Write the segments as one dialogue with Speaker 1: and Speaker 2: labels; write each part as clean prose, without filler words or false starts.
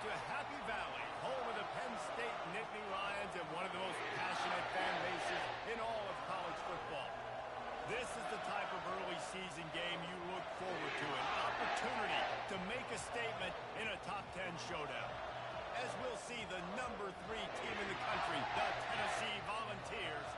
Speaker 1: to Happy Valley, home of the Penn State Nittany Lions and one of the most passionate fan bases in all of college football. This is the type of early season game you look forward to, an opportunity to make a statement in a top 10 showdown. As we'll see the number 3 team in the country, the Tennessee Volunteers,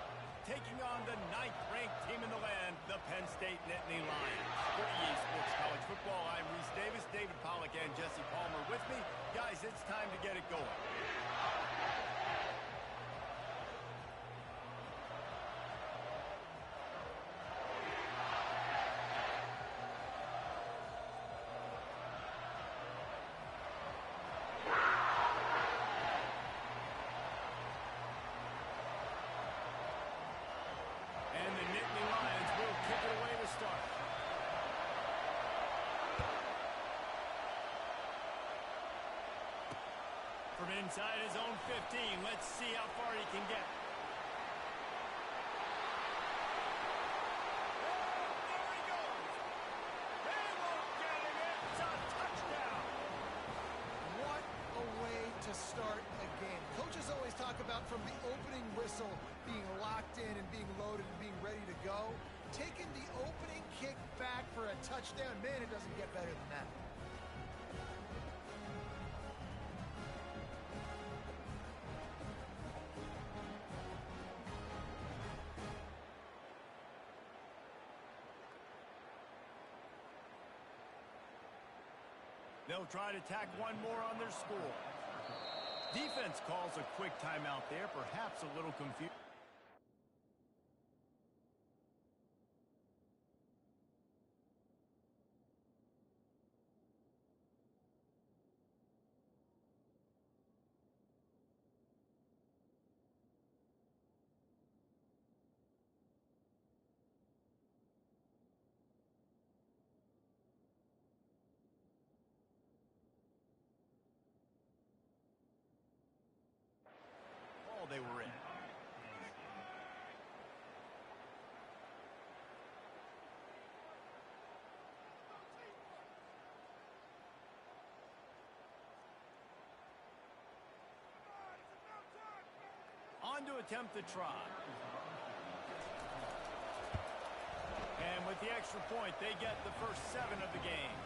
Speaker 1: taking on the 9th-ranked team in the land, the Penn State Nittany Lions. For EA Sports College Football, I'm Reese Davis, David Pollack, and Jesse Palmer with me. Guys, it's time to get it going. From inside his own 15, let's see how far he can get. And there he goes. They won't get him. It's a touchdown.
Speaker 2: What a way to start a game. Coaches always talk about from the opening whistle being locked in and being loaded and being ready to go. Taking the opening kick back for a touchdown, man, it doesn't get better than that.
Speaker 1: They'll try to tack one more on their score. Defense calls a quick timeout there, perhaps a little confused. They were in. On to attempt the try. And with the extra point, they get the first 7 of the game.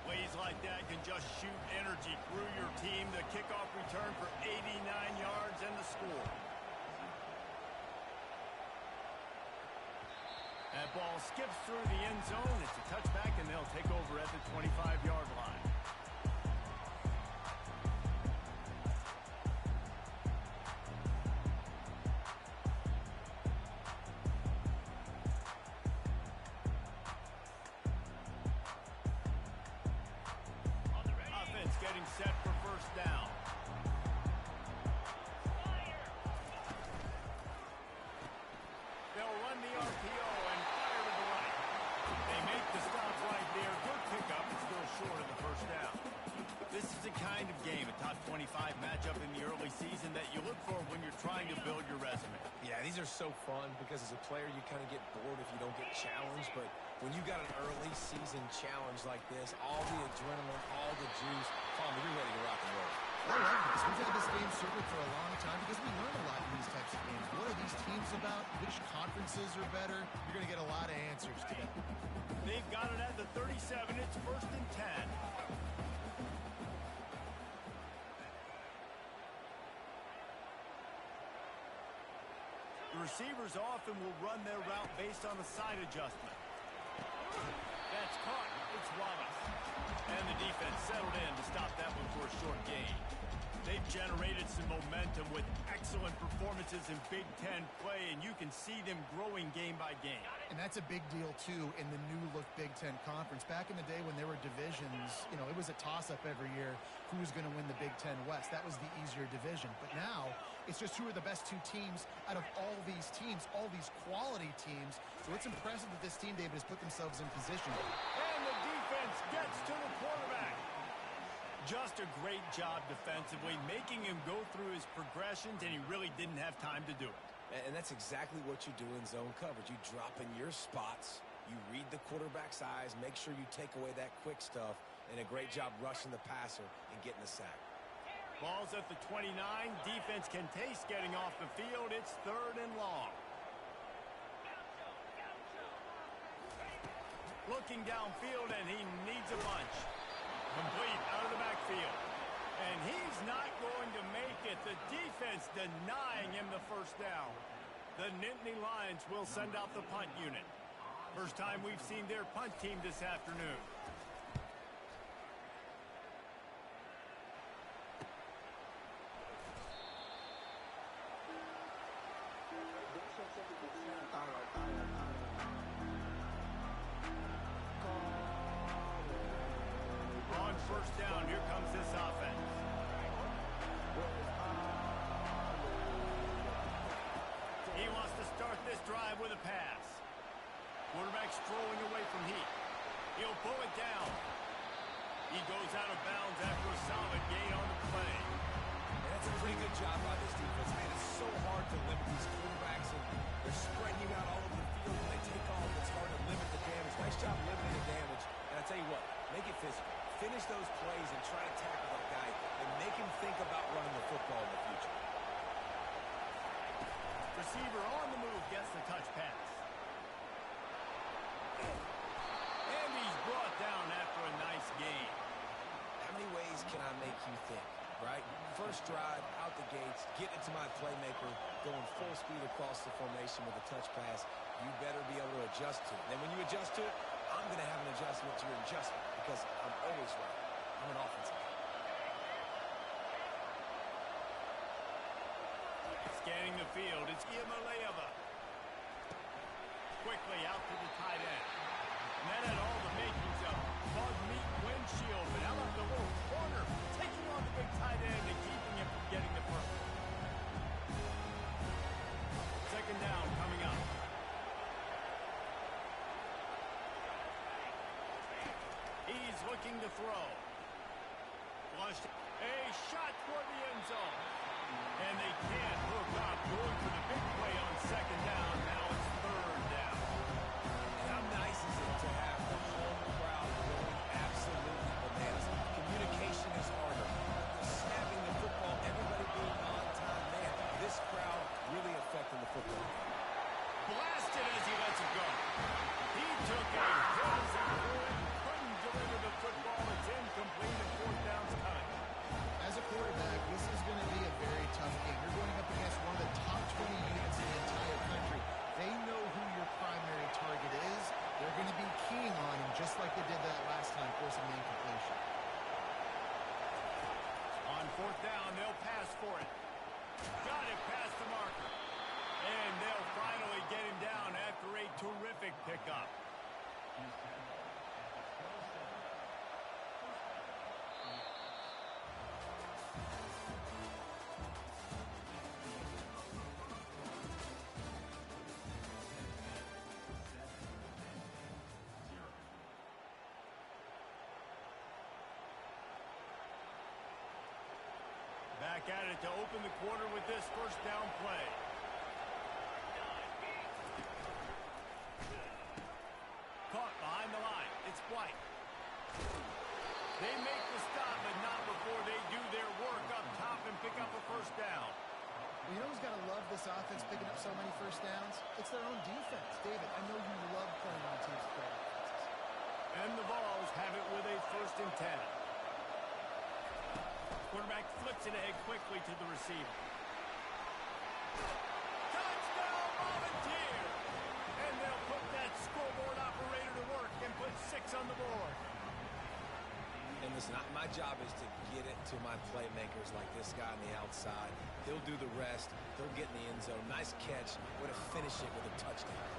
Speaker 1: Plays like that can just shoot energy through your team. The kickoff return for 89 yards and the score. That ball skips through the end zone. It's a touchback, and they'll take over at the 25-yard line. Getting set for first down. They'll run the RPO and fire to the right. They make the stop right there. Good pickup, but still short of the first down. This is the kind of game, a top 25 matchup in the early season that you look for when you're trying to build your resume.
Speaker 3: Yeah, these are so fun because as a player you kind of get bored if you don't get challenged, but when you got an early season challenge like this, all the adrenaline, all the juice, Palmer, you're ready to rock and roll.
Speaker 2: I love this. We've had this game circled for a long time because we learn a lot in these types of games. What are these teams about? Which conferences are better? You're going to get a lot of answers today.
Speaker 1: They've got it at the 37. It's 1st and 10. The receivers often will run their route based on a side adjustment. That's caught. It's Wallace. And the defense settled in to stop that one for a short gain. They've generated some momentum with excellent performances in Big Ten play, and you can see them growing game by game.
Speaker 2: And that's a big deal, too, in the new-look Big Ten Conference. Back in the day when there were divisions, you know, it was a toss-up every year who was going to win the Big Ten West. That was the easier division. But now, it's just who are the best 2 teams out of all these teams, all these quality teams. So it's impressive that this team, David, has put themselves in position.
Speaker 1: And the defense gets to the quarterback. Just a great job defensively, making him go through his progressions, and he really didn't have time to do it.
Speaker 3: And that's exactly what you do in zone coverage. You drop in your spots, you read the quarterback's eyes, make sure you take away that quick stuff, and a great job rushing the passer and getting the sack.
Speaker 1: Ball's at the 29. Defense can taste getting off the field. It's 3rd and long. Looking downfield, and he needs a bunch. Complete out of the backfield. And he's not going to make it. The defense denying him the first down. The Nittany Lions will send out the punt unit. First time we've seen their punt team this afternoon. On first down, here comes this offense. He wants to start this drive with a pass. Quarterback's throwing away from heat. He'll pull it down. He goes out of bounds after a solid gain on the play.
Speaker 3: And that's a pretty good job by this defense. Man, it's so hard to limit these quarterbacks, and they're spreading you out all over the field. When they take off, it's hard to limit the damage. Nice job limiting the damage. And I tell you what, make it physical. Finish those plays and try to tackle that guy and make him think about running the football in the future.
Speaker 1: Receiver on the move gets the touch pass. And he's brought down after a nice gain.
Speaker 3: How many ways can I make you think, right? First drive, out the gates, get into my playmaker, going full speed across the formation with a touch pass. You better be able to adjust to it. Then when you adjust to it, I'm going to have an adjustment to your adjustment because I'm always right. I'm an offensive guy.
Speaker 1: Scanning the field, it's Iamaleava. Quickly out to the tight end. And that had all the makings of bug meat windshield, but how about the little corner taking on the big tight end and keeping him from getting the first. Second down coming up. He's looking to throw. Flushed. A shot toward the end zone. And they can't hook up. Going for the big play on second down. Now it's 3rd down.
Speaker 3: And how nice is it to have the home crowd going absolutely bananas? Communication is harder. Snapping the football, everybody being on time. Man, this crowd really affecting the football.
Speaker 1: Blasted as he lets it go. He took a hit as he threw it. Couldn't deliver the football. It's incomplete and 4th down's coming.
Speaker 2: As a quarterback, this is going to be a very tough game. You're going up against one of the top 20 units in the entire country. They know who your primary target is. They're going to be keying on him just like they did that last time, forcing the incompletion.
Speaker 1: On 4th down, they'll pass for it. Got it past the marker. And they'll finally get him down after a terrific pickup. Back at it to open the quarter with this first down play. Caught behind the line. It's White. They make the stop, but not before they do their work up top and pick up a first down.
Speaker 2: Well, you know who's got to love this offense picking up so many first downs? It's their own defense. David, I know you love playing on teams with great offenses.
Speaker 1: And the Vols have it with a 1st and 10. Quarterback flips it ahead quickly to the receiver. Touchdown, Volunteer! And they'll put that scoreboard operator to work and put 6 on the board.
Speaker 3: And listen, my job is to get it to my playmakers like this guy on the outside. He'll do the rest. He'll get in the end zone. Nice catch. Way to finish it with a touchdown.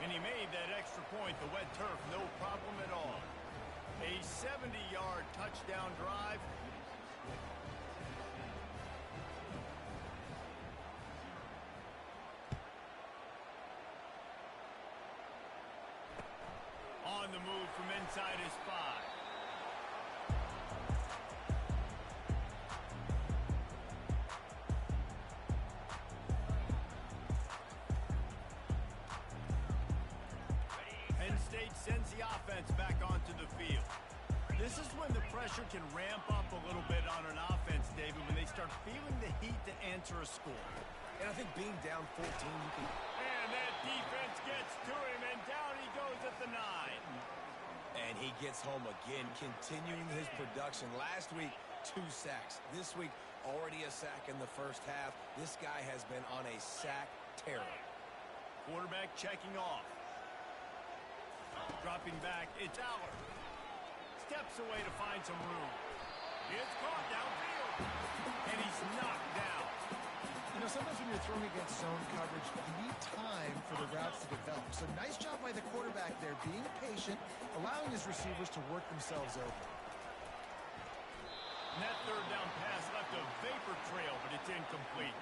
Speaker 1: And he made that extra point, the wet turf, no problem at all. A 70-yard touchdown drive. On the move from inside his 5. Penn State sends the offense back onto the field. This is when the pressure can ramp up a little bit on an offense, David, when they start feeling the heat to answer a score.
Speaker 3: And I think being down 14, you can...
Speaker 1: And that defense gets to him, and down he goes at the 9.
Speaker 3: And he gets home again, continuing his production. Last week, 2 sacks. This week, already a sack in the first half. This guy has been on a sack terror.
Speaker 1: Quarterback checking off. Dropping back, it's Aller. Steps away to find some room. It's caught downfield. And he's knocked down.
Speaker 2: You know, sometimes when you're throwing against zone coverage, you need time for the routes to develop. So nice job by the quarterback there, being patient, allowing his receivers to work themselves open.
Speaker 1: And that third down pass left a vapor trail, but it's incomplete.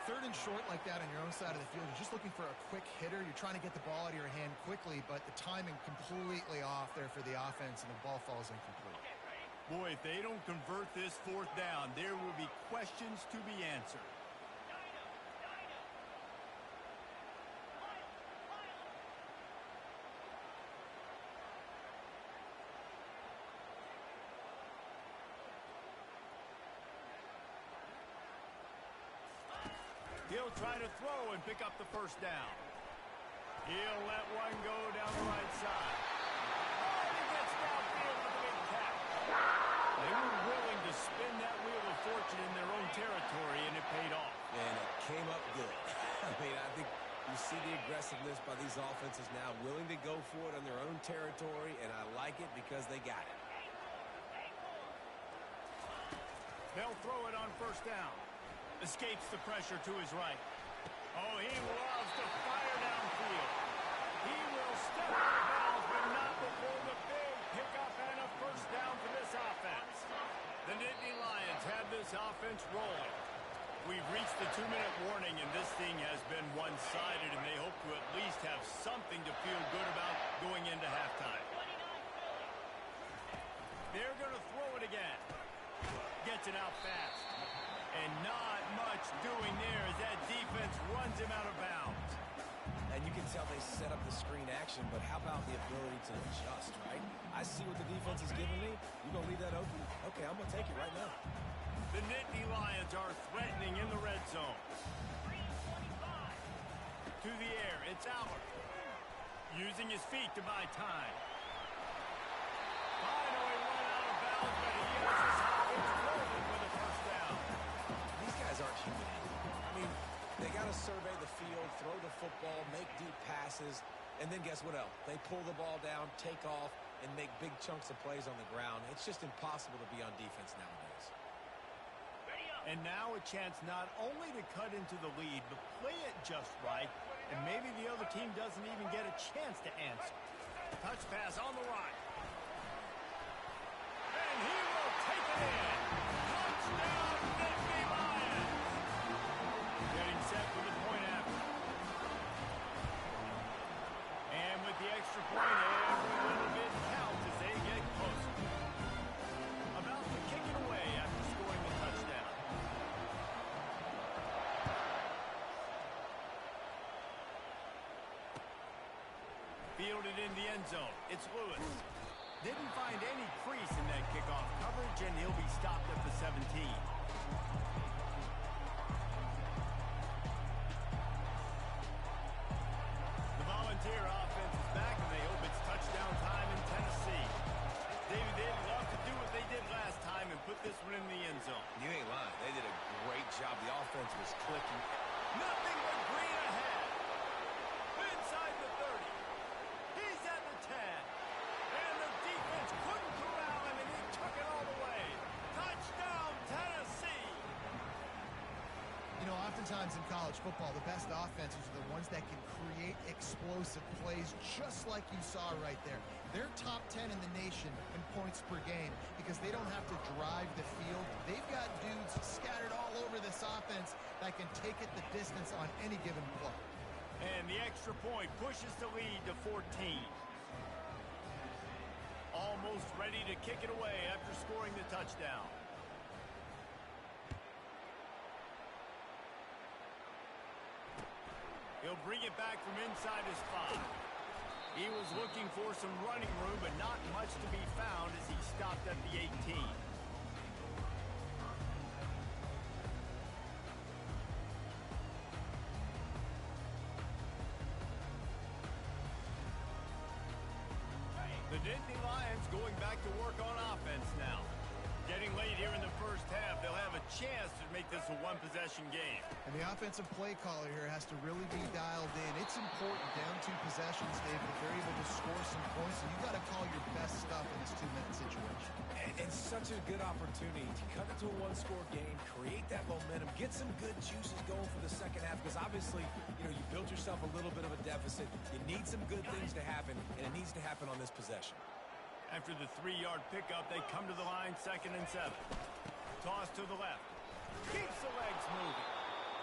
Speaker 2: Third and short like that on your own side of the field, you're just looking for a quick hitter. You're trying to get the ball out of your hand quickly, but the timing completely off there for the offense, and the ball falls incomplete.
Speaker 1: Boy, if they don't convert this 4th down, there will be questions to be answered. He'll try to throw and pick up the first down. He'll let one go down the right side. Oh, he gets downfield with the big catch. They were willing to spin that wheel of fortune in their own territory, and it paid off.
Speaker 3: And it came up good. I mean, I think you see the aggressiveness by these offenses now, willing to go for it on their own territory, and I like it because they got it.
Speaker 1: They'll throw it on first down. Escapes the pressure to his right. Oh, he loves to fire downfield. He will step out of bounds, but not before the big pickup and a first down for this offense. The Nittany Lions have this offense rolling. We've reached the 2-minute warning, and this thing has been one-sided, and they hope to at least have something to feel good about going into halftime. They're going to throw it again. Gets it out fast. And not much doing there as that defense runs him out of bounds.
Speaker 3: And you can tell they set up the screen action, but how about the ability to adjust, right? I see what the defense is giving me. You going to leave that open? Okay, I'm going to take it right now.
Speaker 1: The Nittany Lions are threatening in the red zone. To the air, it's Aller. Using his feet to buy time. Finally run out of bounds, but he has his offense rolling with a first down.
Speaker 3: These guys aren't human. I mean, they got to survey the field, throw the football, make deep passes, and then guess what else? They pull the ball down, take off, and make big chunks of plays on the ground. It's just impossible to be on defense nowadays.
Speaker 1: And now a chance not only to cut into the lead, but play it just right, and maybe the other team doesn't even get a chance to answer. Touch pass on the right. And he will take it in. Touchdown, Nittany Lions. Getting set for the point after. And with the extra point, every little bit counts as they get closer. About to kick it away after scoring the touchdown. Fielded in the end zone. It's Lewis. Didn't find any crease in that kickoff coverage, and he'll be stopped at the 17. The Volunteer offense is back, and they hope it's touchdown time in Tennessee. David, they'd love to do what they did last time and put this one in the end zone.
Speaker 3: You ain't lying. They did a great job. The offense was clicking.
Speaker 1: Nothing but green ahead. Inside the 30. He's at the 10. And the defense couldn't corral him, and he took it all the way. Touchdown, Tennessee.
Speaker 2: You know, oftentimes in college football, the best offenses are the ones that can create explosive plays, just like you saw right there. They're top 10 in the nation in points per game because they don't have to drive the field. They've got dudes scattered all over this offense that can take it the distance on any given play.
Speaker 1: And the extra point pushes the lead to 14. Almost ready to kick it away after scoring the touchdown. He'll bring it back from inside his 5. He was looking for some running room, but not much to be found as he stopped at the 18. The Nittany Lions going back to work on offense now. Getting late here in the first half, they'll have a chance to make this a one-possession game.
Speaker 2: And the offensive play caller here has to really be dialed in. It's important down 2 possessions, Dave, that they're able to score some points. So you got to call your best stuff in this 2-minute situation.
Speaker 3: And such a good opportunity to cut into a one-score game, create that momentum, get some good juices going for the second half. Because obviously, you know, you built yourself a little bit of a deficit. You need some good things to happen, and it needs to happen on this possession.
Speaker 1: After the 3-yard pickup, they come to the line 2nd and 7. Toss to the left. Keeps the legs moving.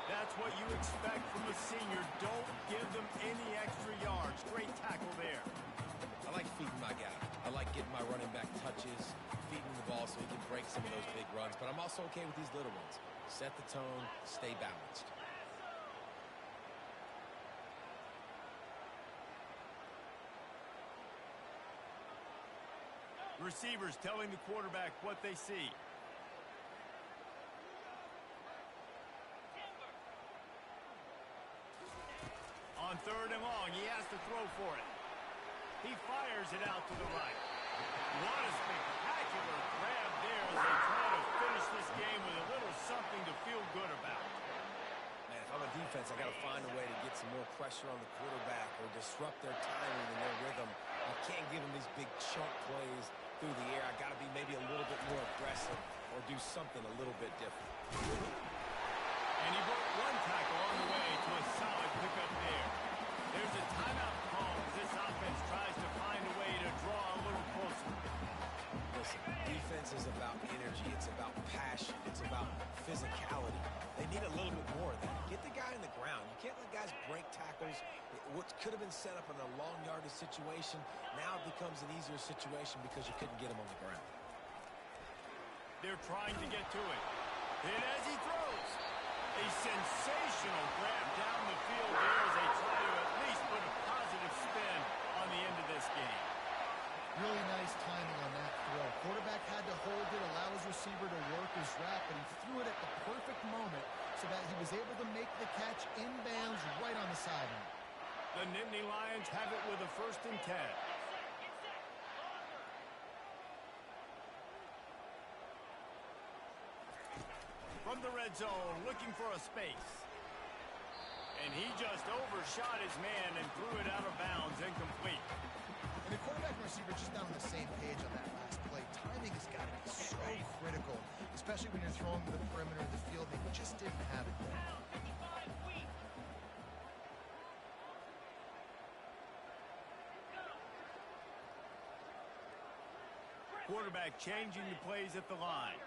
Speaker 1: That's what you expect from a senior. Don't give them any extra yards. Great tackle there.
Speaker 3: I like feeding my guy. I like getting my running back touches, feeding the ball so he can break some of those big runs. But I'm also okay with these little ones. Set the tone, stay balanced.
Speaker 1: Receivers telling the quarterback what they see. On 3rd and long, he has to throw for it. He fires it out to the right. What a spectacular grab there as they try to finish this game with a little something to feel good about.
Speaker 3: Man, if I'm a defense, I got to find a way to get some more pressure on the quarterback or disrupt their timing and their rhythm. I can't give them these big chunk plays through the air. I got to be maybe a little bit more aggressive or do something a little bit different.
Speaker 1: And he broke one tackle on the way to a solid pickup there. There's a timeout call as this offense tries to find a way to draw a little closer.
Speaker 3: Listen, defense is about energy. It's about passion. It's about physicality. They need a little bit more of that. Get the guy in the ground. You can't let guys break tackles. What could have been set up in a long yardage situation now becomes an easier situation because you couldn't get him on the ground.
Speaker 1: They're trying to get to it. And as he throws, a sensational grab down the field there as they try to at least put a positive spin on the end of this game.
Speaker 2: Really nice timing on that throw. Quarterback had to hold it, allow his receiver to work his route, but he threw it at the perfect moment so that he was able to make the catch inbounds right on the sideline.
Speaker 1: The Nittany Lions have it with a 1st and 10. From the red zone, looking for a space. And he just overshot his man and threw it out of bounds, incomplete.
Speaker 2: And the quarterback and receiver just not on the same page on that last play. Timing has got to be so critical, especially when you're throwing to the perimeter of the field. They just didn't have it there.
Speaker 1: Quarterback changing the plays at the line.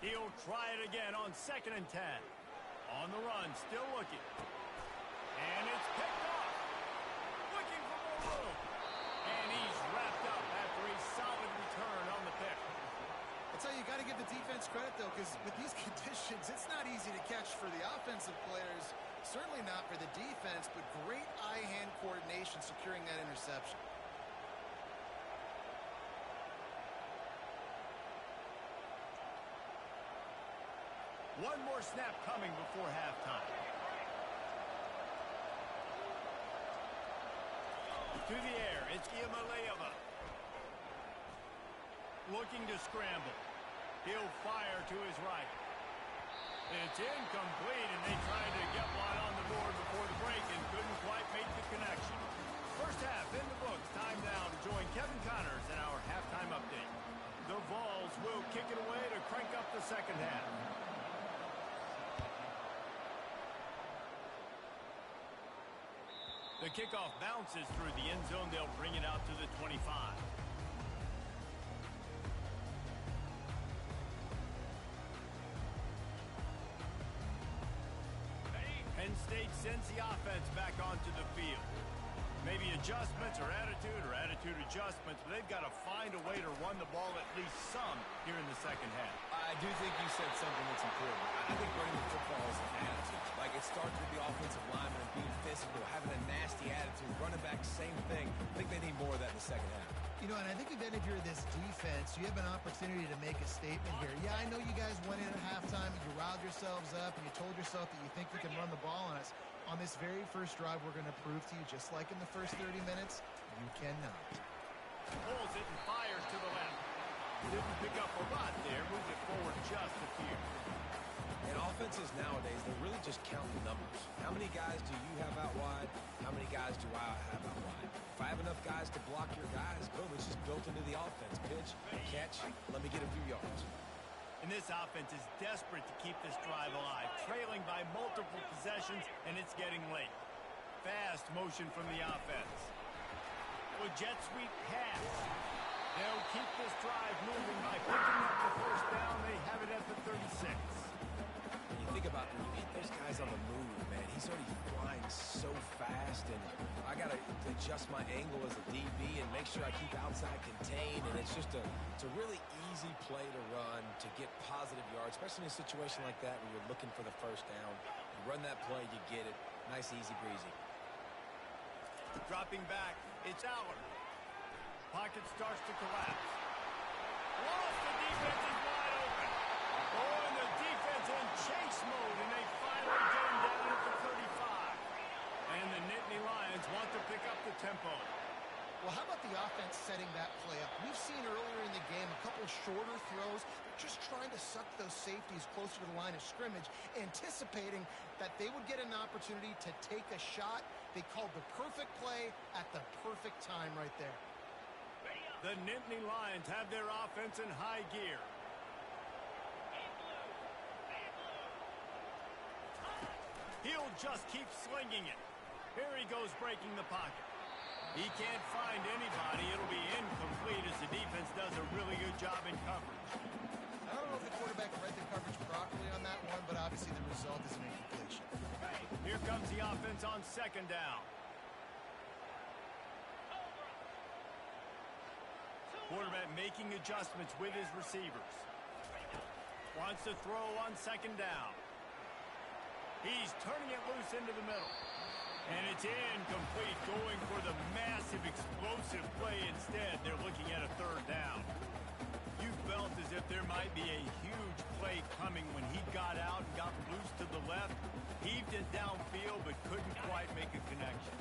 Speaker 1: He'll try it again on 2nd and 10. On the run, still looking. And it's picked off. Looking for more room. And he's wrapped up after a solid return on the pick.
Speaker 2: I'll tell you, you got to give the defense credit, though, because with these conditions, it's not easy to catch for the offensive players. Certainly not for the defense, but great eye-hand coordination securing that interception.
Speaker 1: One more snap coming before halftime. To the air, it's Iamaleava. Looking to scramble. He'll fire to his right. It's incomplete, and they tried to get one on the board before the break and couldn't quite make the connection. First half in the books. Time now to join Kevin Connors in our halftime update. The Vols will kick it away to crank up the second half. The kickoff bounces through the end zone. They'll bring it out to the 25. Penn State sends the offense back onto the field. Maybe adjustments or attitude adjustments, but they've got to find a way to run the ball at least some here in the second half.
Speaker 3: I do think you said something that's important. I think running the football is an attitude. Like, it starts with the offensive lineman and being physical, having a nasty attitude. Running back, same thing. I think they need more of that in the second half.
Speaker 2: You know, and I think even if you're this defense, you have an opportunity to make a statement here. Yeah, I know you guys went in at halftime and you riled yourselves up and you told yourself that you think you can run the ball on us. On this very first drive, we're going to prove to you, just like in the first 30 minutes, you cannot.
Speaker 1: Pulls it and fires to the left. Didn't pick up a lot there. Moved it forward just a few.
Speaker 3: And offenses nowadays, they really just count the numbers. How many guys do you have out wide? How many guys do I have out wide? If I have enough guys to block your guys, boom, it's just built into the offense. Pitch, catch, let me get a few yards.
Speaker 1: And this offense is desperate to keep this drive alive, trailing by multiple possessions, and it's getting late. Fast motion from the offense. Well, jet sweep pass. They'll keep this drive moving by picking up the first down. They have it at the 36.
Speaker 3: When you think about when you get those guys on the move, man, he's already flying so fast, and I got to adjust my angle as a DB and make sure I keep outside contained, and it's just a really easy play to run to get positive yards, especially in a situation like that where you're looking for the first down. You run that play, you get it. Nice, easy breezy.
Speaker 1: Dropping back, it's Aller. Pocket starts to collapse. Lost, the defense is wide open. Oh, and the defense in chase mode, and they finally get him down at the 35. And the Nittany Lions want to pick up the tempo.
Speaker 2: Well, how about the offense setting that play up? We've seen earlier in the game a couple shorter throws, just trying to suck those safeties closer to the line of scrimmage, anticipating that they would get an opportunity to take a shot. They called the perfect play at the perfect time right there.
Speaker 1: The Nittany Lions have their offense in high gear. He'll just keep slinging it. Here he goes breaking the pocket. He can't find anybody. It'll be incomplete as the defense does a really good job in coverage.
Speaker 2: I don't know if the quarterback read the coverage properly on that one, but obviously the result is an incompletion.
Speaker 1: Here comes the offense on second down. Quarterback making adjustments with his receivers. Wants to throw on second down. He's turning it loose into the middle. And it's incomplete, going for the massive explosive play instead. They're looking at a third down. You felt as if there might be a huge play coming when he got out and got loose to the left. Heaved it downfield, but couldn't quite make a connection.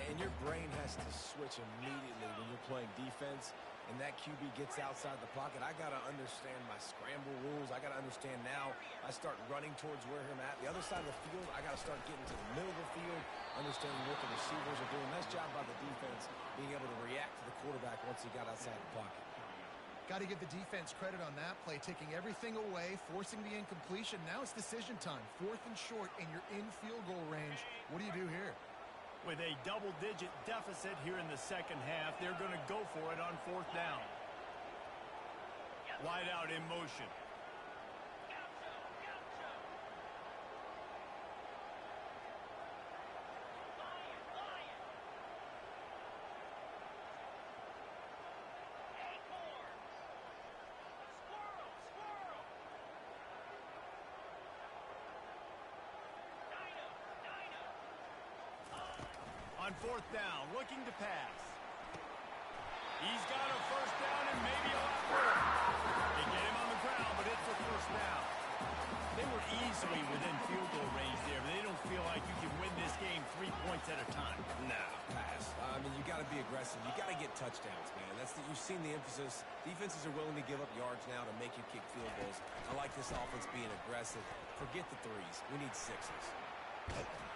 Speaker 3: And your brain has to switch immediately when you're playing defense and that QB gets outside the pocket. I got to understand my scramble rules. I got to understand now I start running towards where I'm at. The other side of the field, I got to start getting to the middle of the field, understanding what the receivers are doing. Nice job by the defense being able to react to the quarterback once he got outside the pocket.
Speaker 2: Got to give the defense credit on that play, taking everything away, forcing the incompletion. Now it's decision time. 4th and short, and you're in field goal range. What do you do here?
Speaker 1: With a double-digit deficit here in the second half, they're going to go for it on 4th down. Wide out in motion. On 4th down, looking to pass. He's got a first down and maybe a lot more. They get him on the ground, but it's a first down. They were easily within field goal range there, but they don't feel like you can win this game 3 points at a time.
Speaker 3: No, pass. I mean, you got to be aggressive. You got to get touchdowns, man. You've seen the emphasis. Defenses are willing to give up yards now to make you kick field goals. I like this offense being aggressive. Forget the threes. We need 6s.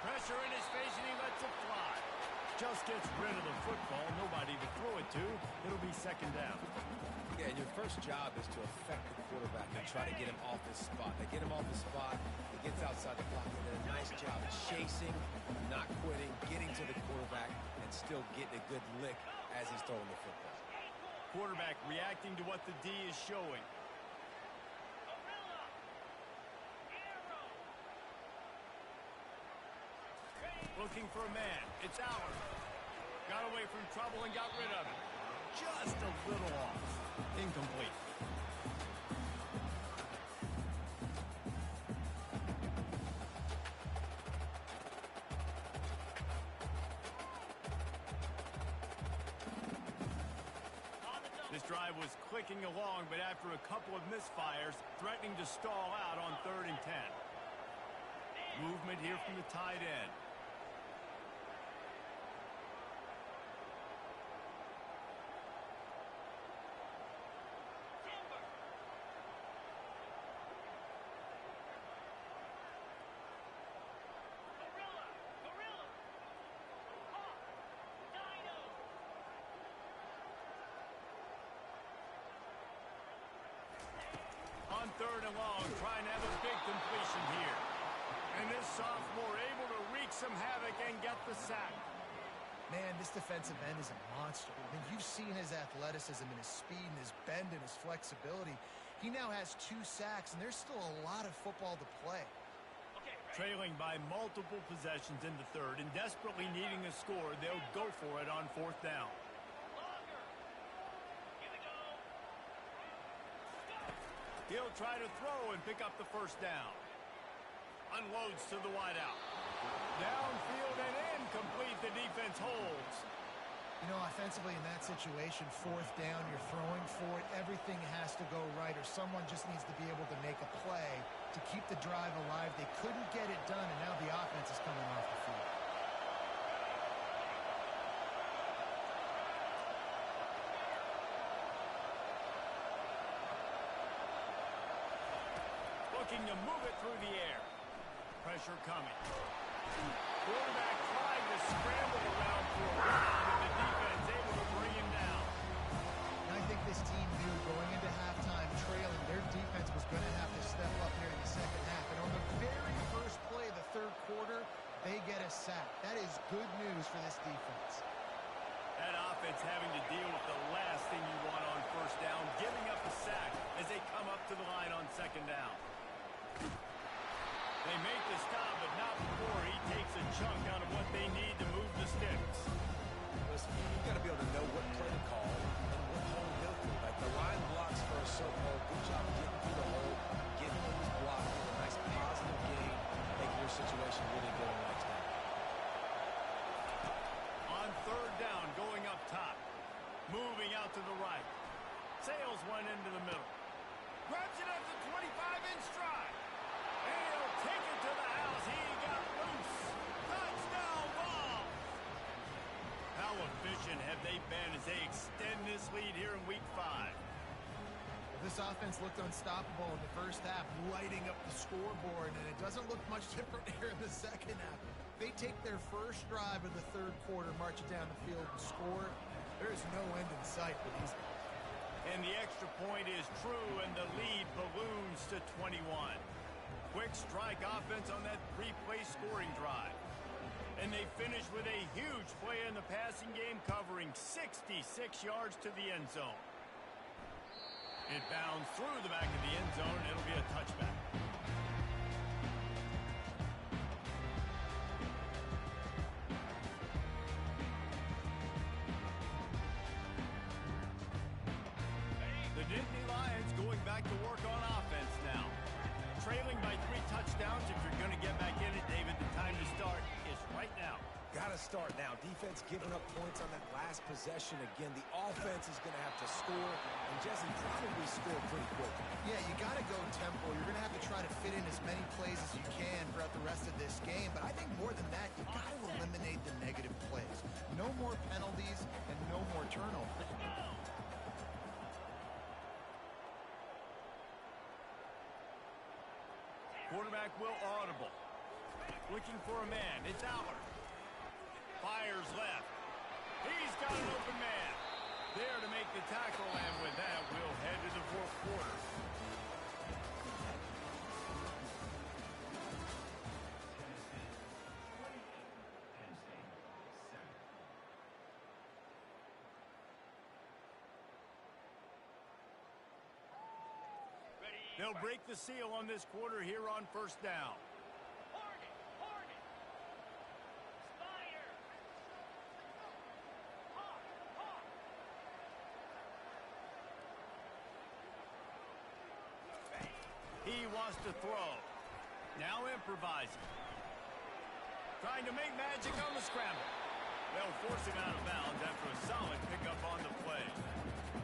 Speaker 1: Pressure in his face, and he lets it fly. Just gets rid of the football. Nobody to throw it to. It'll be second down.
Speaker 3: Yeah, and your first job is to affect the quarterback and try to get him off his spot. They get him off the spot. He gets outside the pocket. They did a nice job chasing, not quitting, getting to the quarterback, and still getting a good lick as he's throwing the football.
Speaker 1: Quarterback reacting to what the D is showing. Looking for a man. It's Aller. Got away from trouble and got rid of it. Just a little off. Incomplete. drive was clicking along, but after a couple of misfires, threatening to stall out on 3rd and 10. Movement here from the tight end. On 3rd and long, trying to have a big completion here. And this sophomore able to wreak some havoc and get the sack.
Speaker 2: Man, this defensive end is a monster. I mean, you've seen his athleticism and his speed and his bend and his flexibility. He now has 2 sacks, and there's still a lot of football to play.
Speaker 1: Trailing by multiple possessions in the 3rd and desperately needing a score, they'll go for it on 4th down. He'll try to throw and pick up the 1st down. Unloads to the wideout. Downfield and incomplete. The defense holds.
Speaker 2: You know, offensively in that situation, 4th down, you're throwing for it. Everything has to go right, or someone just needs to be able to make a play to keep the drive alive. They couldn't get it done, and now the offense is coming off the field.
Speaker 1: Looking to move it through the air. Pressure coming. Quarterback trying to scramble around for a run, and the defense able to bring him down.
Speaker 2: And I think this team knew going into halftime trailing, their defense was going to have to step up here in the 2nd half. And on the very first play of the 3rd quarter, they get a sack. That is good news for this defense.
Speaker 1: That offense having to deal with the last thing you want on 1st down, giving up a sack as they come up to the line on 2nd down. They make the stop, but not before he takes a chunk out of what they need to move the sticks.
Speaker 3: Listen, you've got to be able to know what play to call and what hole to go through. Like the line blocks for a certain hole. Good job getting through the hole, getting those blocks, a nice positive gain, making your situation really good on the next down.
Speaker 1: On 3rd down, going up top. Moving out to the right. Sails one into the middle. Grabs it at the 25-inch stride. And he'll take it to the house. He got loose. Touchdown ball. How efficient have they been as they extend this lead here in Week 5?
Speaker 2: This offense looked unstoppable in the 1st half, lighting up the scoreboard, and it doesn't look much different here in the 2nd half. They take their first drive of the 3rd quarter, march it down the field, and score. There is no end in sight for these guys.
Speaker 1: And the extra point is true, and the lead balloons to 21. Quick strike offense on that 3-play scoring drive. And they finish with a huge play in the passing game, covering 66 yards to the end zone. It bounds through the back of the end zone, and it'll be a touchback. The Nittany Lions going back to work on offense now. Trailing by 3 touchdowns. If you're going to get back in it, David, the time to start is right now.
Speaker 3: Got to start now. Defense giving up points on that last possession. Again, the offense is going to have to score, and Jesse probably scored pretty quick.
Speaker 2: Yeah, you got to go tempo. You're going to have to try to fit in as many plays as you can throughout the rest of this game. But I think more than that, you got to eliminate the negative plays. No more penalties and no more turnovers.
Speaker 1: Quarterback will audible. Looking for a man. It's Aller. Fires left. He's got an open man. There to make the tackle, and with that, we'll head to the 4th quarter. They'll break the seal on this quarter here on 1st down. He wants to throw. Now improvising. Trying to make magic on the scramble. They'll force him out of bounds after a solid pickup on the play.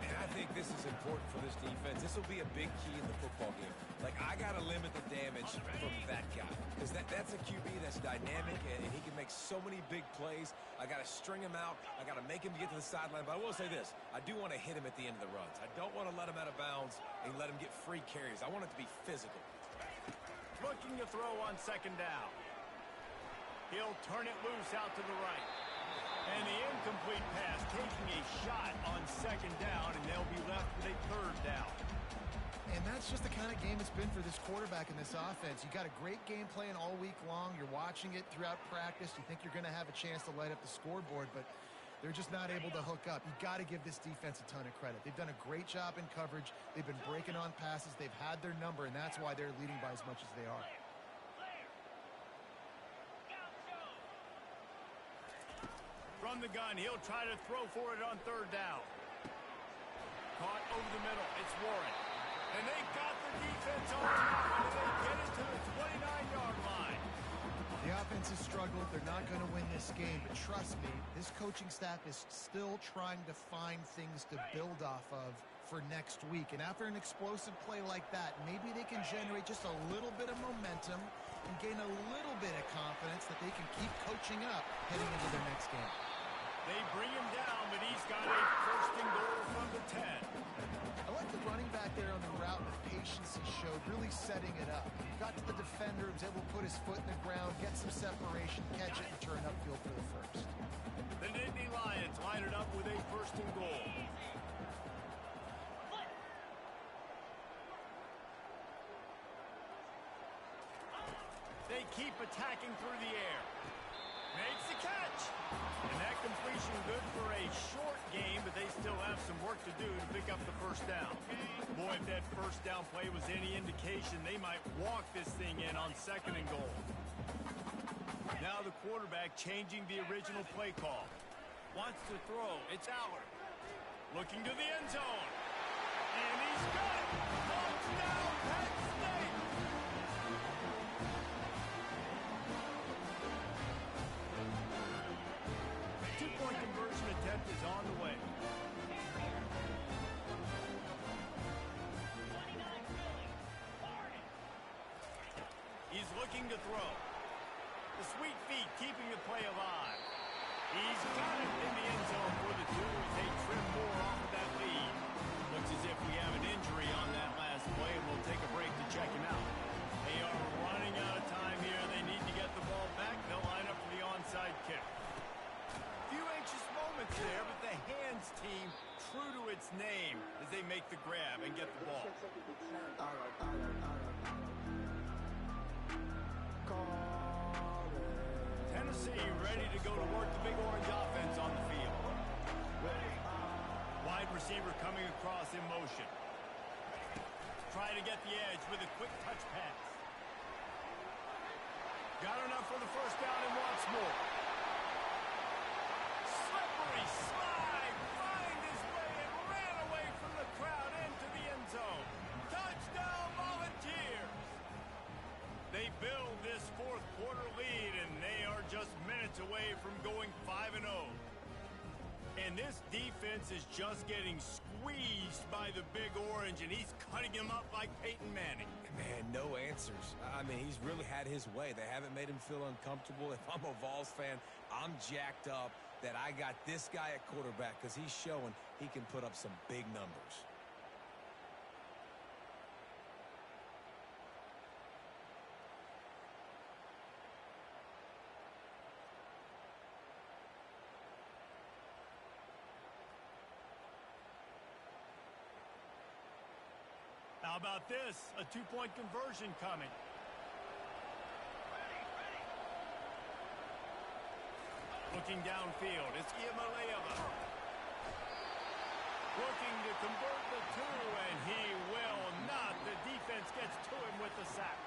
Speaker 3: And I think this is important for this defense. This will be a big key in the football game. Like, I got to limit the damage from that guy. Because that's a QB that's dynamic, and he can make so many big plays. I got to string him out. I got to make him get to the sideline. But I will say this. I do want to hit him at the end of the runs. I don't want to let him out of bounds and let him get free carries. I want it to be physical.
Speaker 1: Looking to throw on second down. He'll turn it loose out to the right. And the incomplete pass taking a shot on second down, and they'll be left with a third down.
Speaker 2: And that's just the kind of game it's been for this quarterback in this offense. You got a great game plan all week long. You're watching it throughout practice. You think you're going to have a chance to light up the scoreboard, but they're just not able to hook up. You got to give this defense a ton of credit. They've done a great job in coverage. They've been breaking on passes. They've had their number, and that's why they're leading by as much as they are.
Speaker 1: From the gun, he'll try to throw for it on third down. Caught over the middle. It's Warren. And they got the defense on top, and they get it to the 29-yard line.
Speaker 2: The offense has struggled. They're not going to win this game, but trust me, this coaching staff is still trying to find things to build off of for next week. And after an explosive play like that, maybe they can generate just a little bit of momentum and gain a little bit of confidence that they can keep coaching up heading into their next game.
Speaker 1: They bring him down, but he's got a first and goal from the 10.
Speaker 2: I like the running back there on the route, the patience he showed, really setting it up. Got to the defender, was able to put his foot in the ground, get some separation, catch it, and turn upfield for the first.
Speaker 1: The Nittany Lions line it up with a first and goal. They keep attacking through the air. Makes the catch. And that completion good for a short game, but they still have some work to do to pick up the first down. Boy, if that first down play was any indication, they might walk this thing in on second and goal. Now the quarterback changing the original play call. Wants to throw. It's Allard. Looking to the end zone. And he's got it. Touchdown, Penn State. Two-point conversion attempt is on the way. He's looking to throw. The sweet feet keeping the play alive. He's got it in the end zone for the two as they trim more off of that lead. Looks as if we have an injury on that last play, and we'll take a break to check him out. They are running out of time here. They need to get the ball back. They'll line up for the onside kick. Few anxious moments there, but the hands team true to its name as they make the grab and get the ball. Tennessee ready to go to work the Big Orange offense on the field. Wide receiver coming across in motion. Try to get the edge with a quick touch pass. Got enough for the first down and wants more. Slippery slide, find his way and ran away from the crowd into the end zone. Touchdown Volunteers! They build this fourth quarter lead, and they are just minutes away from going 5-0. And this defense is just getting squeezed by the Big Orange, and he's cutting him up like Peyton Manning.
Speaker 3: Man, no answers. I mean, he's really had his way. They haven't made him feel uncomfortable. If I'm a Vols fan, I'm jacked up that I got this guy at quarterback because he's showing he can put up some big numbers.
Speaker 1: How about this? A two-point conversion coming. Looking downfield, it's Iamaleava. Looking to convert the two, and he will not. The defense gets to him with the sack.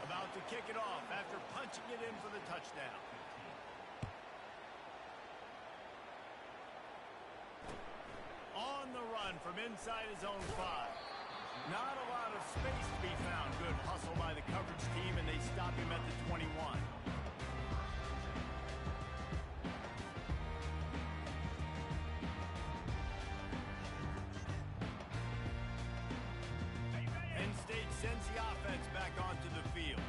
Speaker 1: About to kick it off after punching it in for the touchdown. On the run from inside his own 5. Not a lot of space to be found. Good hustle by the coverage team, and they stop him at the 21. State sends the offense back onto the field.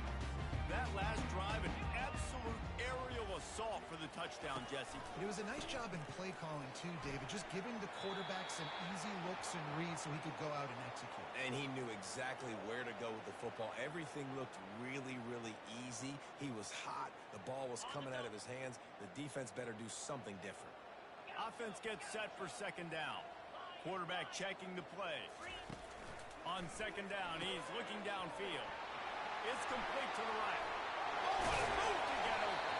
Speaker 1: That last drive, an absolute aerial assault for the touchdown, Jesse.
Speaker 2: It was a nice job in play calling, too, David, just giving the quarterback some easy looks and reads so he could go out and execute.
Speaker 3: And he knew exactly where to go with the football. Everything looked really, really easy. He was hot. The ball was coming out of his hands. The defense better do something different.
Speaker 1: Offense gets set for second down. Quarterback checking the play. On second down, he's looking downfield. It's complete to the right. Oh, what a move to get open.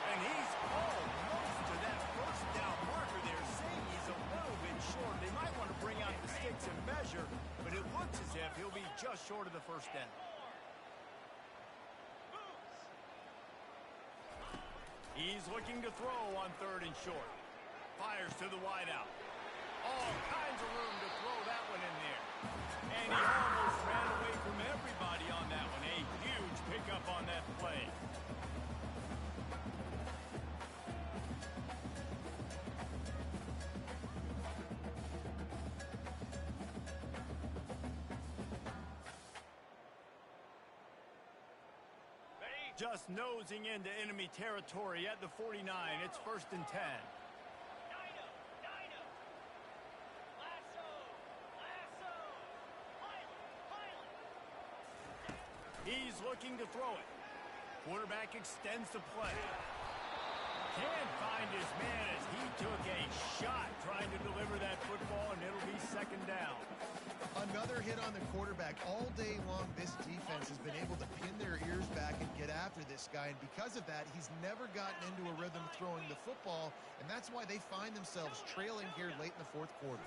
Speaker 1: And he's almost to that first down marker there, saying he's a little bit short. They might want to bring out the sticks and measure, but it looks as if he'll be just short of the first down. He's looking to throw on third and short. Fires to the wideout. All kinds of room to throw that one in there. And he almost ran away from everybody on that one. A huge pickup on that play. Just nosing into enemy territory at the 49. It's 1st and 10. He's looking to throw it. Quarterback extends the play. Can't find his man as he took a shot trying to deliver that football, and it'll be second down.
Speaker 2: Another hit on the quarterback. All day long, this defense has been able to pin their ears back and get after this guy, and because of that, he's never gotten into a rhythm throwing the football, and that's why they find themselves trailing here late in the fourth quarter.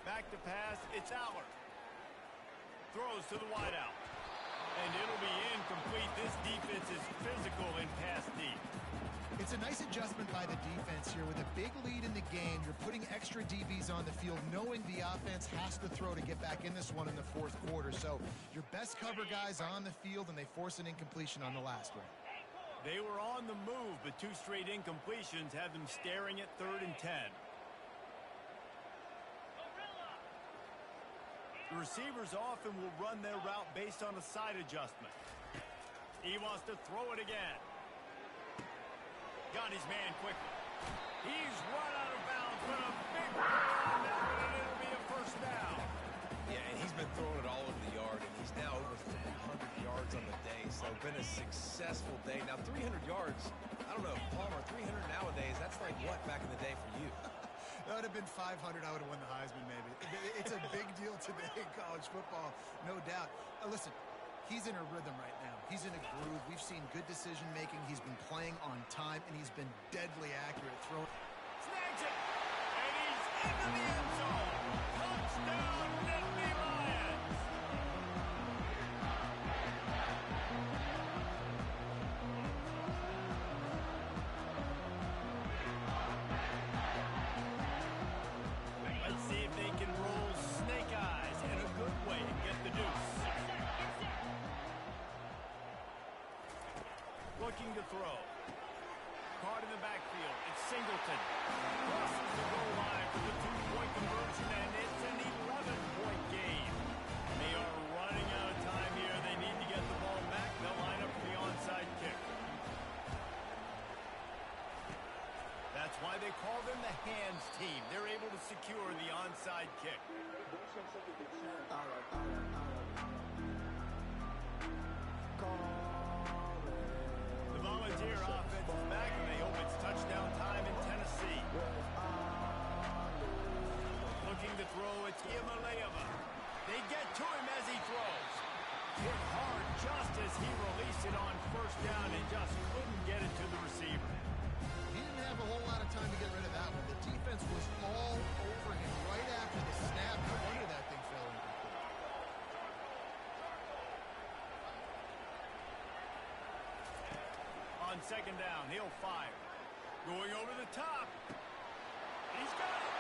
Speaker 1: Back to pass, it's Aller. Throws to the wideout. And it'll be incomplete. This defense is physical in pass deep.
Speaker 2: It's a nice adjustment by the defense here. With a big lead in the game, you're putting extra DBs on the field, knowing the offense has to throw to get back in this one in the fourth quarter. So your best cover guys on the field, and they force an incompletion on the last one.
Speaker 1: They were on the move, but two straight incompletions have them staring at 3rd and 10. The receivers often will run their route based on a side adjustment. He wants to throw it again. Got his man quickly. He's run out of bounds, but a big play on that one, and it'll be a first down.
Speaker 3: Yeah, and he's been throwing it all over the yard, and he's now over 400 yards on the day, so been a successful day. Now, 300 yards, I don't know, Palmer, 300 nowadays, that's like what back in the day for you?
Speaker 2: That would have been 500. I would have won the Heisman, maybe. It's a big deal today in college football, no doubt. Listen, he's in a rhythm right now. He's in a groove. We've seen good decision-making. He's been playing on time, and he's been deadly accurate throwing.
Speaker 1: Snags it, and he's into the end zone. Touchdown, Nittany Lions. Let's see if they can roll snake eyes in a good way and get the deuce. Looking to throw. Caught in the backfield. It's Singleton. Crosses the goal line for the 2-point conversion, and it's an 11-point game. They are running out of time here. They need to get the ball back. They'll line up for the onside kick. That's why they call them the hands team. They're able to secure the onside kick. The Volunteer offense is back, and they hope it's touchdown time in Tennessee. Looking to throw, it's Iamaleava. They get to him as he throws. Hit hard just as he released it on first down and just couldn't get it to the receiver.
Speaker 2: He didn't have a whole lot of time to get rid of that one. The defense was all over him right after the snap. No wonder that thing fell incomplete.
Speaker 1: On second down, he'll fire. Going over the top. He's got it.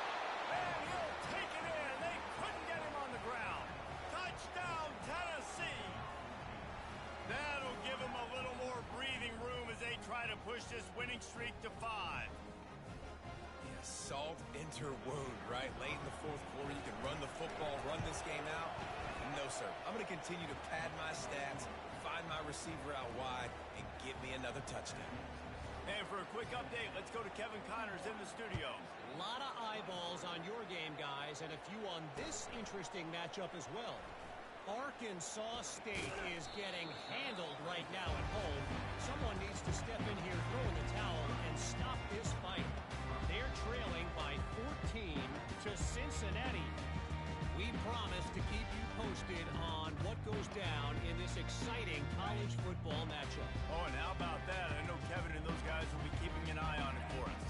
Speaker 1: And he'll take it in. They couldn't get him on the ground. Touchdown, Tennessee. That'll give him a little more breathing room as they try to push this winning streak to 5.
Speaker 3: Yeah, salt into wound, right? Late in the fourth quarter, you can run the football, run this game out. No, sir. I'm going to continue to pad my stats, find my receiver out wide, and give me another touchdown.
Speaker 1: And for a quick update, let's go to Kevin Connors in the studio.
Speaker 4: A lot of eyeballs on your game, guys, and a few on this interesting matchup as well. Arkansas State is getting handled right now at home. Someone needs to step in here, throw in the towel, and stop this fight. They're trailing by 14 to Cincinnati. We promise to keep you posted on what goes down in this exciting college football matchup.
Speaker 1: Oh, and how about that? I know Kevin and those guys will be keeping an eye on it for us.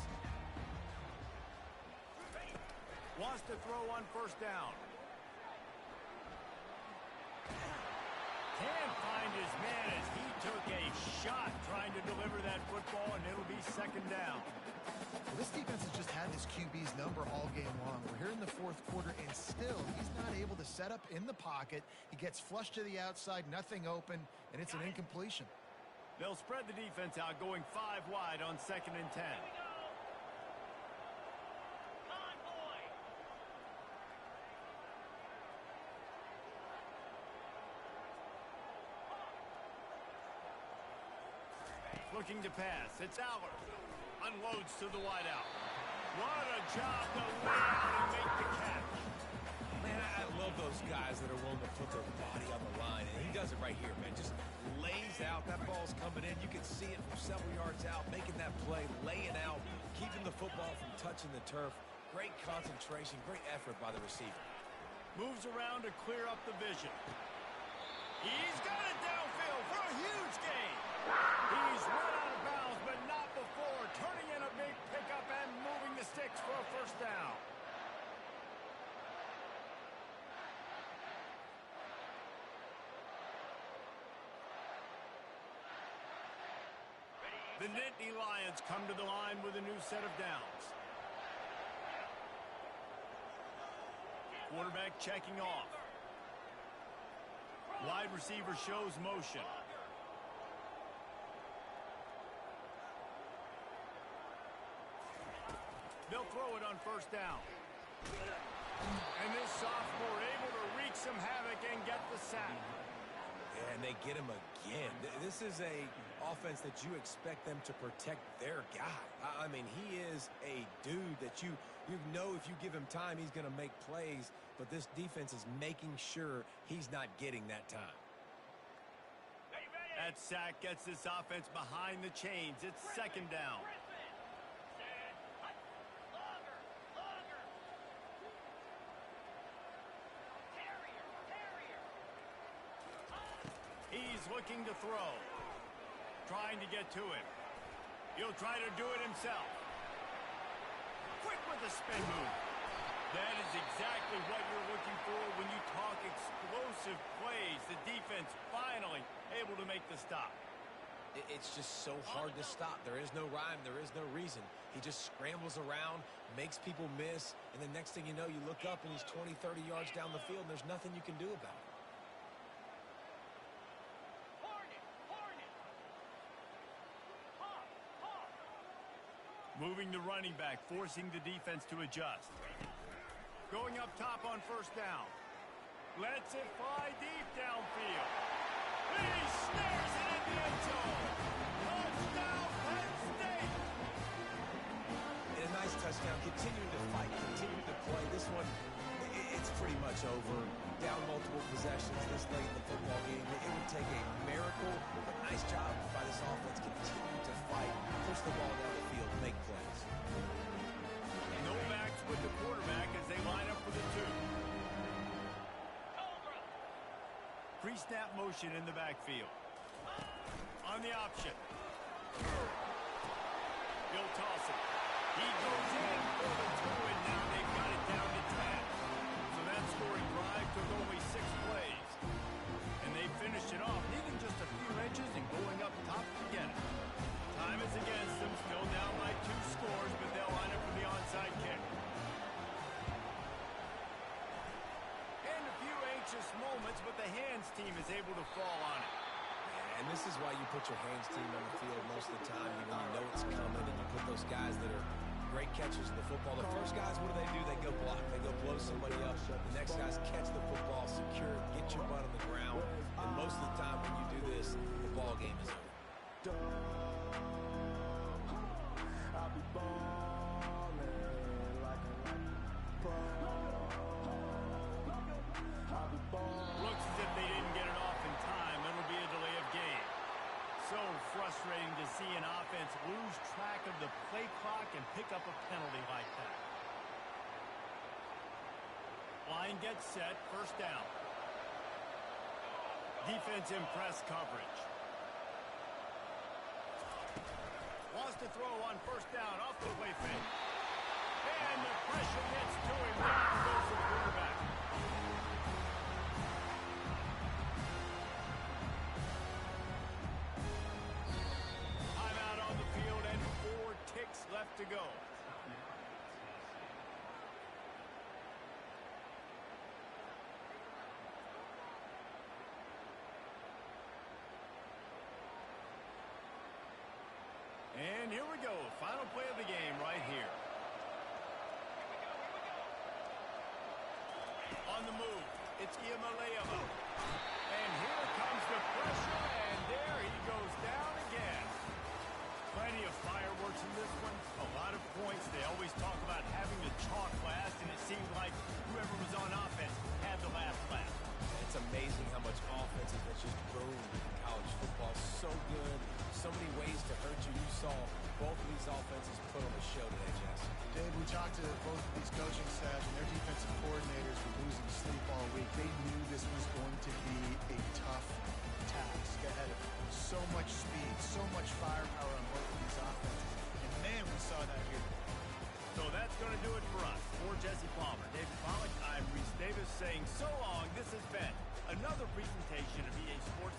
Speaker 1: Wants to throw on first down. Can't find his man as he took a shot trying to deliver that football, and it'll be second down.
Speaker 2: Well, this defense has just had this QB's number all game long. We're here in the fourth quarter, and still he's not able to set up in the pocket. He gets flushed to the outside, nothing open, and it's an incompletion.
Speaker 1: They'll spread the defense out, going 5 wide on 2nd and 10. Looking to pass. It's Aller. Unloads to the wideout. What a job to lay out and make the catch.
Speaker 3: Man, I love those guys that are willing to put their body on the line, and he does it right here, man. Just lays out. That ball's coming in. You can see it from several yards out, making that play, laying out, keeping the football from touching the turf. Great concentration, great effort by the receiver.
Speaker 1: Moves around to clear up the vision. He's got it downfield for a huge gain. He's run out of bounds, but not before. Turning in a big pickup and moving the sticks for a first down. The Nittany Lions come to the line with a new set of downs. Quarterback checking off. Wide receiver shows motion. They'll throw it on first down. And this sophomore able to wreak some havoc and get the sack.
Speaker 3: Yeah, and they get him again. This is a offense that you expect them to protect their guy. I mean, he is a dude that you know if you give him time, he's going to make plays. But this defense is making sure he's not getting that time.
Speaker 1: That sack gets this offense behind the chains. It's second down. He's looking to throw. Trying to get to him. He'll try to do it himself. Quick with the spin move. That is exactly what you're looking for when you talk explosive plays. The defense finally able to make the stop.
Speaker 3: It's just so hard to stop. There is no rhyme. There is no reason. He just scrambles around, makes people miss, and the next thing you know, you look up and he's 20, 30 yards down the field, and there's nothing you can do about it.
Speaker 1: Moving the running back, forcing the defense to adjust. Going up top on first down. Lets it fly deep downfield. He snares it in the end zone. Touchdown, Penn State!
Speaker 3: And a nice touchdown. Continuing to fight, continuing to play. This one, it's pretty much over. Down multiple possessions this late in the football game. It would take a miracle, but nice job by this offense. Continue to fight, push the ball down the field, make plays.
Speaker 1: No backs with the quarterback as they line up for the 2. Pre-snap motion in the backfield. On the option. He'll toss it. He goes in for the 2, and now they've got it down to 10. So that scoring drive took only 6 plays. And they finished it off, needing just a few inches and going up top to get it. Time is against them, still down by 2 scores, but they'll line up for the onside kick. And a few anxious moments, but the hands team is able to fall on it.
Speaker 3: And this is why you put your hands team on the field most of the time when you know it's coming, and you put those guys that are great catches of the football. The first guys, what do? They go block. They go blow somebody up. The next guys catch the football, secure it, get your butt on the ground. And most of the time when you do this, the ball game is over.
Speaker 1: Looks as if they didn't get it off in time. It'll be a delay of game. So frustrating to see an offense lose track of the play clock and pick up a penalty like that. Line gets set, first down. Defense in press coverage. Wants to throw on first down off the play fake. And the pressure gets to him. Down goes the quarterback. Timeout on the field and 4 ticks left to go. And here we go. Final play of the game right here. On the move, it's Iamaleava. And here comes the pressure, and there he goes down again. Plenty of fireworks in this one. A lot of points. They always talk about having to chalk last, and it seemed like whoever was on offense had the last laugh.
Speaker 3: It's amazing how much offense has just boomed in college football. So good. So many ways to hurt you. You saw both of these offenses put on a show today, Jess.
Speaker 2: Dave, we talked to both of these coaching staffs, and their defensive coordinators were losing sleep all week. They knew this was going to be a tough task ahead of them. So much speed, so much firepower on both of these offenses. And man, we saw that here.
Speaker 1: So that's going to do it for us. For Jesse Palmer, David Pollack, I'm Reese Davis saying so long. This has been another presentation of EA Sports.